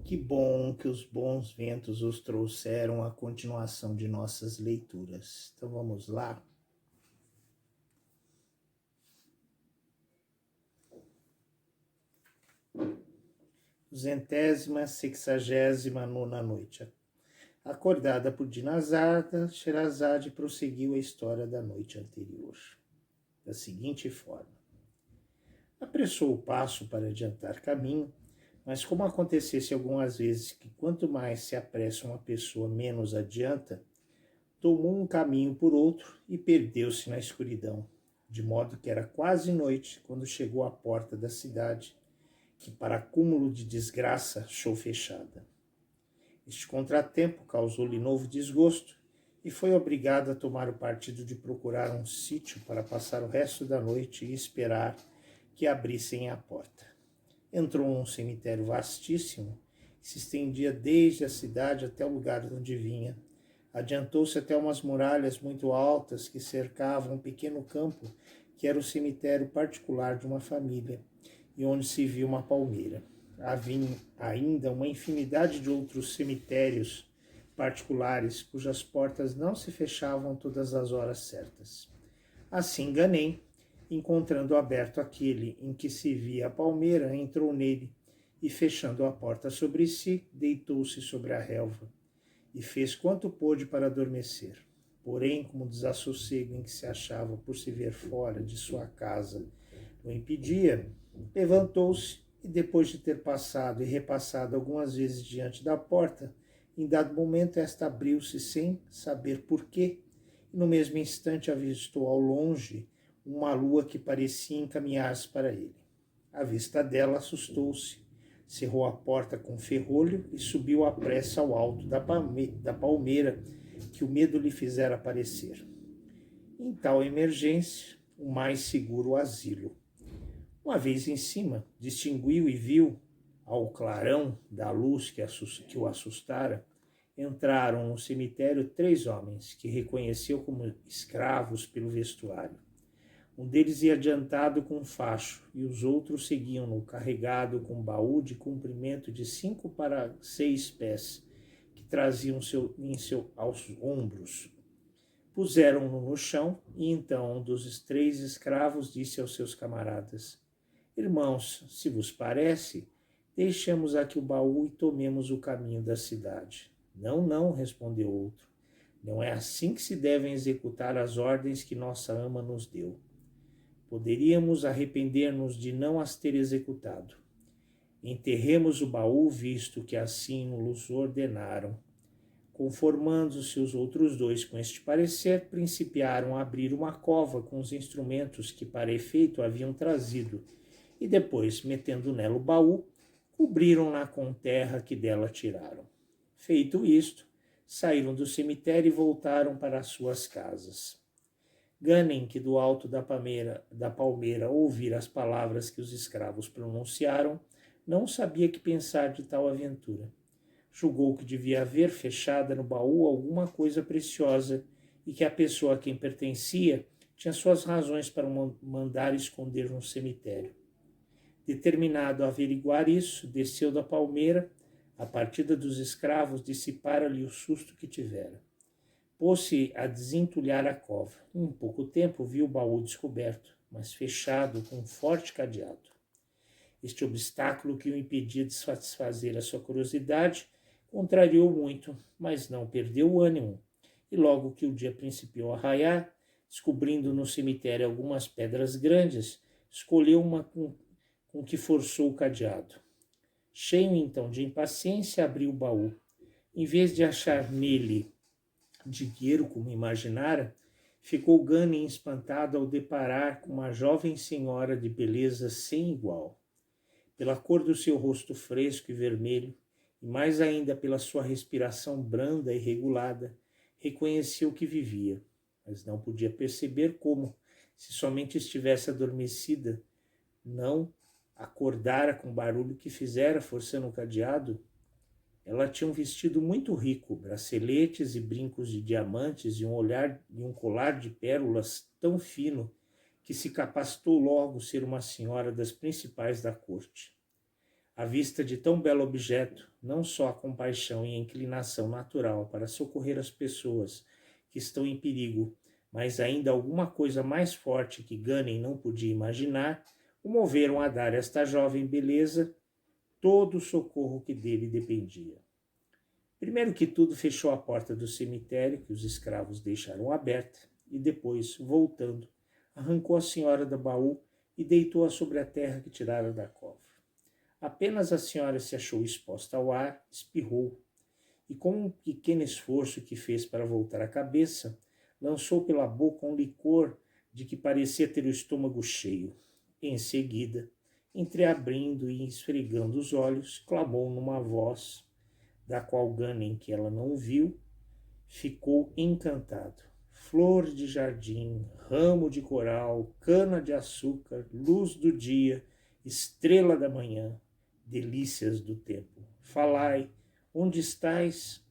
Que bom que os bons ventos os trouxeram à continuação de nossas leituras. Então vamos lá. Duzentésima, sexagésima nona noite. Acordada por Dinazada, Sherazade prosseguiu a história da noite anterior, da seguinte forma. Apressou o passo para adiantar caminho, mas como acontecesse algumas vezes que quanto mais se apressa uma pessoa, menos adianta, tomou um caminho por outro e perdeu-se na escuridão, de modo que era quase noite quando chegou à porta da cidade, que para cúmulo de desgraça achou fechada. Este contratempo causou-lhe novo desgosto e foi obrigado a tomar o partido de procurar um sítio para passar o resto da noite e esperar que abrissem a porta. Entrou num cemitério vastíssimo, que se estendia desde a cidade até o lugar de onde vinha. Adiantou-se até umas muralhas muito altas que cercavam um pequeno campo, que era o cemitério particular de uma família, e onde se via uma palmeira. Havia ainda uma infinidade de outros cemitérios particulares, cujas portas não se fechavam todas as horas certas. Assim Ganem, encontrando aberto aquele em que se via a palmeira, entrou nele e, fechando a porta sobre si, deitou-se sobre a relva e fez quanto pôde para adormecer. Porém, como o desassossego em que se achava por se ver fora de sua casa o impedia, levantou-se e, depois de ter passado e repassado algumas vezes diante da porta, em dado momento esta abriu-se sem saber porquê, e no mesmo instante avistou ao longe uma lua que parecia encaminhar-se para ele. À vista dela, assustou-se, cerrou a porta com ferrolho e subiu à pressa ao alto da palmeira que o medo lhe fizera aparecer. Em tal emergência, o mais seguro asilo. Uma vez em cima, distinguiu e viu, ao clarão da luz que o assustara, entraram no cemitério 3 homens, que reconheceu como escravos pelo vestuário. Um deles ia adiantado com um facho, e os outros seguiam-no, carregado com um baú de comprimento de 5 para 6 pés, que traziam aos ombros. Puseram-no no chão, e então um dos 3 escravos disse aos seus camaradas: Irmãos, se vos parece, deixemos aqui o baú e tomemos o caminho da cidade. Não, não, respondeu outro. Não é assim que se devem executar as ordens que nossa ama nos deu. Poderíamos arrepender-nos de não as ter executado. Enterremos o baú, visto que assim nos ordenaram. Conformando-se os outros 2 com este parecer, principiaram a abrir uma cova com os instrumentos que para efeito haviam trazido, e depois, metendo nela o baú, cobriram-na com terra que dela tiraram. Feito isto, saíram do cemitério e voltaram para as suas casas. Ganem, que do alto da palmeira ouvira as palavras que os escravos pronunciaram, não sabia que pensar de tal aventura. Julgou que devia haver fechada no baú alguma coisa preciosa e que a pessoa a quem pertencia tinha suas razões para mandar esconder no cemitério. Determinado a averiguar isso, desceu da palmeira. A partida dos escravos dissipara-lhe o susto que tivera. Pôs-se a desentulhar a cova. Em pouco tempo viu o baú descoberto, mas fechado com um forte cadeado. Este obstáculo que o impedia de satisfazer a sua curiosidade contrariou muito, mas não perdeu o ânimo. E logo que o dia principiou a raiar, descobrindo no cemitério algumas pedras grandes, escolheu uma com que forçou o cadeado. Cheio então de impaciência, abriu o baú. Em vez de achar nele dinheiro como imaginara, ficou Ganem espantado ao deparar com uma jovem senhora de beleza sem igual. Pela cor do seu rosto fresco e vermelho, e mais ainda pela sua respiração branda e regulada, reconheceu que vivia, mas não podia perceber como, se somente estivesse adormecida, não acordara com o barulho que fizera forçando o cadeado. Ela tinha um vestido muito rico, braceletes e brincos de diamantes e um colar de pérolas tão fino que se capacitou logo ser uma senhora das principais da corte. À vista de tão belo objeto, não só a compaixão e a inclinação natural para socorrer as pessoas que estão em perigo, mas ainda alguma coisa mais forte que Ganem não podia imaginar, o moveram a dar a esta jovem beleza todo o socorro que dele dependia. Primeiro que tudo, fechou a porta do cemitério, que os escravos deixaram aberta, e depois, voltando, arrancou a senhora do baú e deitou-a sobre a terra que tirara da cova. Apenas a senhora se achou exposta ao ar, espirrou, e com um pequeno esforço que fez para voltar a cabeça, lançou pela boca um licor de que parecia ter o estômago cheio. Em seguida, entreabrindo e esfregando os olhos, clamou numa voz, da qual Ganem, que ela não viu, ficou encantado. Flor de jardim, ramo de coral, cana de açúcar, luz do dia, estrela da manhã, delícias do tempo. Falai, onde estais?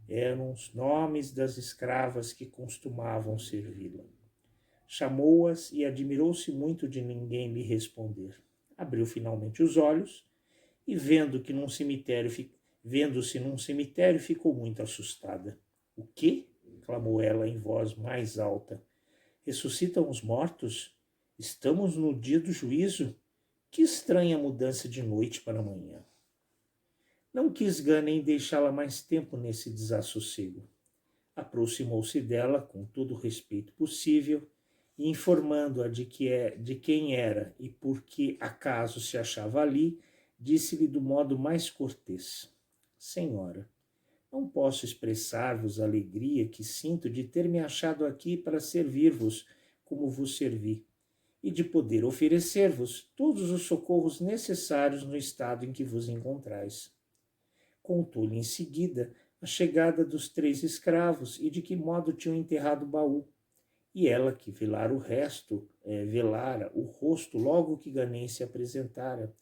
Eram os nomes das escravas que costumavam servi-la. Chamou-as e admirou-se muito de ninguém lhe responder. Abriu finalmente os olhos e, vendo-se num cemitério, ficou muito assustada. O quê? Clamou ela em voz mais alta. Ressuscitam os mortos? Estamos no dia do juízo? Que estranha mudança de noite para amanhã. Não quis Ganem deixá-la mais tempo nesse desassossego. Aproximou-se dela com todo o respeito possível e, informando-a de quem era e por que acaso se achava ali, disse-lhe do modo mais cortês: Senhora, não posso expressar-vos a alegria que sinto de ter me achado aqui para servir-vos como vos servi, e de poder oferecer-vos todos os socorros necessários no estado em que vos encontrais. Contou-lhe em seguida a chegada dos 3 escravos e de que modo tinham enterrado o baú. E ela, que velara o rosto logo que Ganem se apresentara,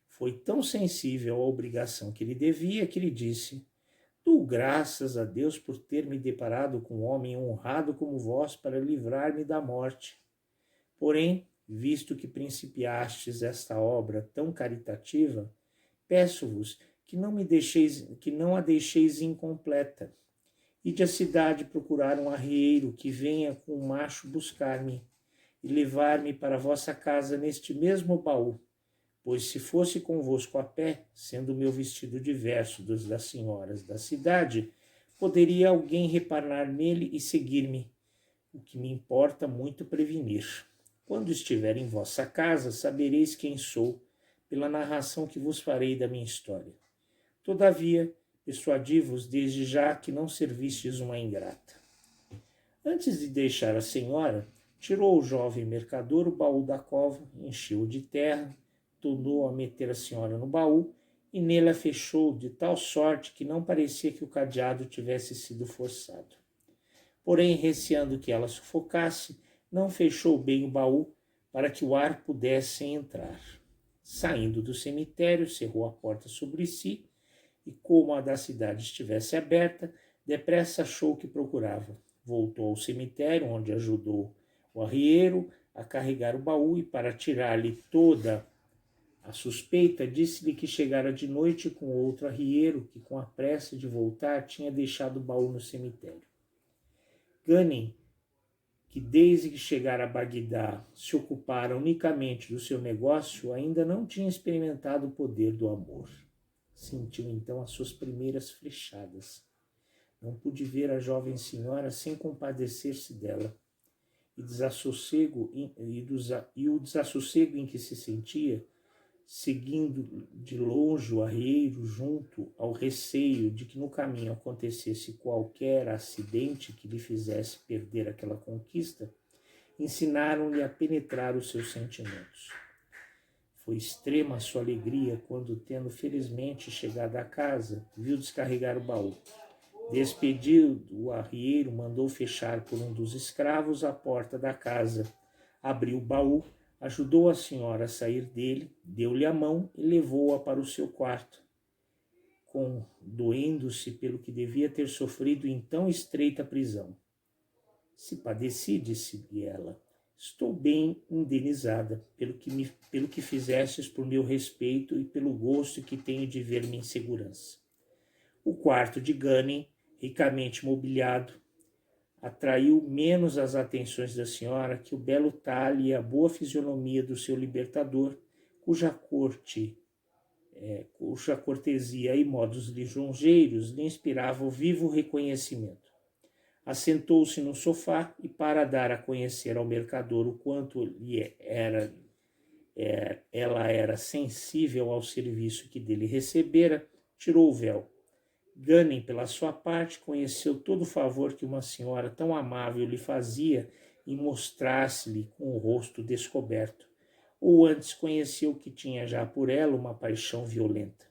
foi tão sensível à obrigação que lhe devia que lhe disse: Dou graças a Deus por ter me deparado com um homem honrado como vós para livrar-me da morte. Porém, visto que principiastes esta obra tão caritativa, peço-vos que não a deixeis incompleta. Ide à cidade procurar um arrieiro que venha com um macho buscar-me e levar-me para vossa casa neste mesmo baú, pois se fosse convosco a pé, sendo o meu vestido diverso dos das senhoras da cidade, poderia alguém reparar nele e seguir-me, o que me importa muito prevenir. Quando estiver em vossa casa, sabereis quem sou, pela narração que vos farei da minha história. Todavia, persuadi-vos desde já que não servistes uma ingrata. Antes de deixar a senhora, tirou o jovem mercador o baú da cova, encheu-o de terra, tornou a meter a senhora no baú e nele a fechou de tal sorte que não parecia que o cadeado tivesse sido forçado. Porém, receando que ela sufocasse, não fechou bem o baú para que o ar pudesse entrar. Saindo do cemitério, cerrou a porta sobre si e, como a da cidade estivesse aberta, depressa achou o que procurava. Voltou ao cemitério, onde ajudou o arrieiro a carregar o baú e, para tirar-lhe toda a suspeita, disse-lhe que chegara de noite com outro arrieiro que, com a pressa de voltar, tinha deixado o baú no cemitério. Ganem, que desde que chegara a Bagdá se ocupara unicamente do seu negócio, ainda não tinha experimentado o poder do amor. Sentiu então as suas primeiras flechadas. Não pude ver a jovem senhora sem compadecer-se dela. E o desassossego em que se sentia, seguindo de longe o arrieiro junto ao receio de que no caminho acontecesse qualquer acidente que lhe fizesse perder aquela conquista, ensinaram-lhe a penetrar os seus sentimentos. Foi extrema a sua alegria quando, tendo felizmente chegado à casa, viu descarregar o baú. Despedido o arrieiro, mandou fechar por um dos escravos a porta da casa. Abriu o baú, ajudou a senhora a sair dele, deu-lhe a mão e levou-a para o seu quarto. Doendo-se pelo que devia ter sofrido em tão estreita prisão. Se padeci, disse-lhe ela, Estou bem indenizada pelo que fizestes por meu respeito e pelo gosto que tenho de ver-me em segurança. O quarto de Gunning, ricamente mobiliado, atraiu menos as atenções da senhora que o belo talhe e a boa fisionomia do seu libertador, cuja cortesia e modos lisonjeiros lhe inspiravam vivo reconhecimento. Assentou-se no sofá e, para dar a conhecer ao mercador o quanto ela era sensível ao serviço que dele recebera, tirou o véu. Gunning, pela sua parte, conheceu todo o favor que uma senhora tão amável lhe fazia em mostrar-se-lhe com o rosto descoberto, ou antes conheceu que tinha já por ela uma paixão violenta.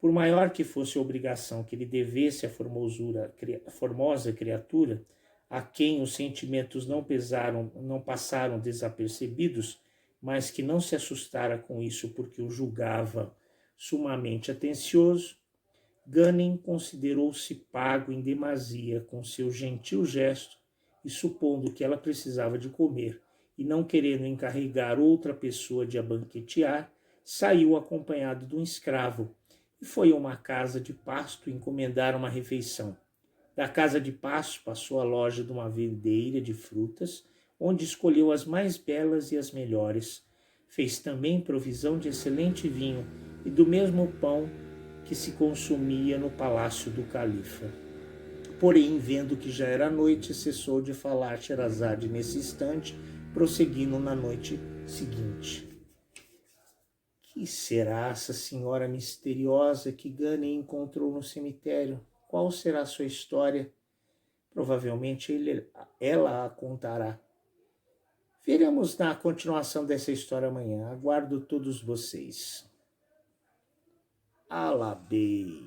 Por maior que fosse a obrigação que lhe devesse a formosa criatura, a quem os sentimentos não passaram desapercebidos, mas que não se assustara com isso porque o julgava sumamente atencioso, Gunning considerou-se pago em demasia com seu gentil gesto e, supondo que ela precisava de comer e não querendo encarregar outra pessoa de a banquetear, saiu acompanhado de um escravo e foi a uma casa de pasto encomendar uma refeição. Da casa de pasto passou à loja de uma vendeira de frutas, onde escolheu as mais belas e as melhores. Fez também provisão de excelente vinho e do mesmo pão que se consumia no palácio do califa. Porém, vendo que já era noite, cessou de falar Sherazade nesse instante, prosseguindo na noite seguinte. Que será essa senhora misteriosa que Gunning encontrou no cemitério? Qual será sua história? Provavelmente ela a contará. Veremos na continuação dessa história amanhã. Aguardo todos vocês. Alabei.